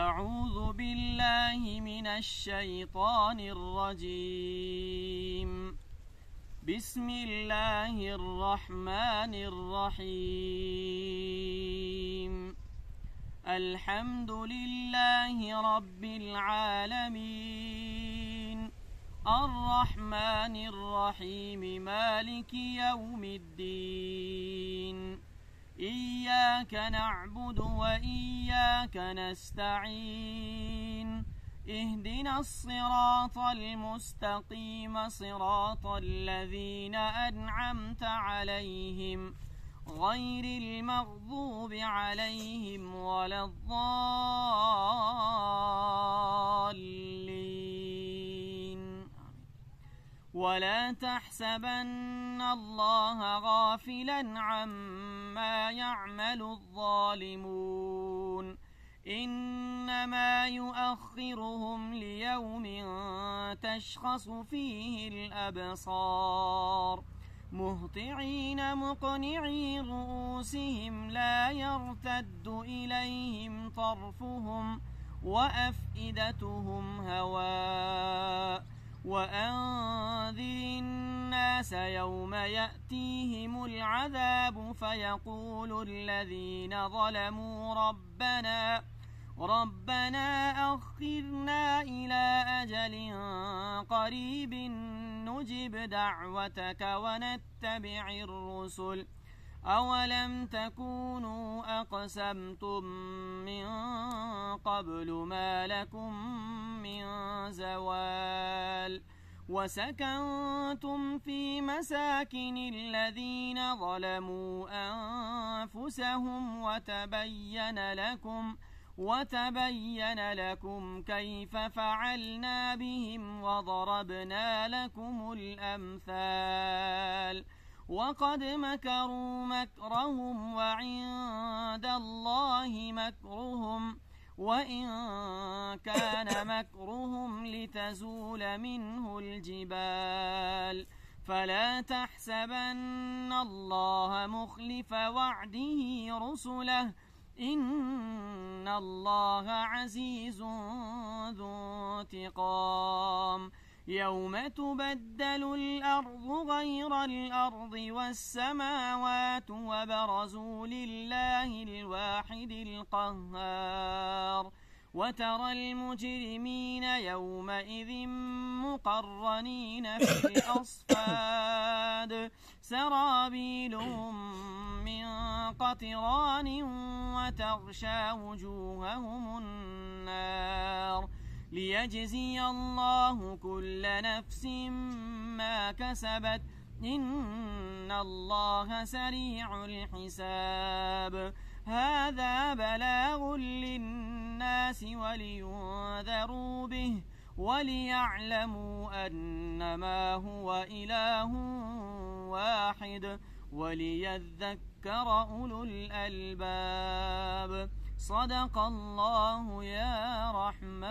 أعوذ بالله من الشيطان الرجيم. بسم الله الرحمن الرحيم. الحمد لله رب العالمين، الرحمن الرحيم، مالك يوم الدين. إياك نعبد وإياك نستعين. اهدنا الصراط المستقيم، صراط الذين أنعمت عليهم غير المغضوب عليهم ولا الضالين. ولا تحسبن الله غافلا عما يعمل الظالمون، إنما يؤخرهم ليوم تشخص فيه الأبصار، مهطعين مقنعي رؤوسهم لا يرتد إليهم طرفهم وأفئدتهم هواء. وأنذر الناس يوم يأتيهم العذاب فيقول الذين ظلموا ربنا أخرنا إلى أجل قريب نجب دعوتك ونتبع الرسل، أولم تكونوا أقسمتم من قبل ما لكم من زوال، وسكنتم في مساكن الذين ظلموا أنفسهم وتبين لكم كيف فعلنا بهم وضربنا لكم الأمثال. وقد مكروا مكرهم وعند الله مكرهم، وإن كان مكرهم لتزول منه الجبال. فلا تحسبن الله مخلف وعده رسله، إن الله عزيز ذو انتقام. يوم تبدل الأرض غير الأرض والسماوات وبرزوا لله الواحد القهار، وترى المجرمين يومئذ مقرنين في الأصفاد، سرابيلهم من قطران وتغشى وجوههم النار، ليجزي الله كل نفس ما كسبت، إن الله سريع الحساب. هذا بلاغ للناس ولينذروا به وليعلموا أنما هو إله واحد وليذكر أولو الألباب. صدق الله يا رحمن.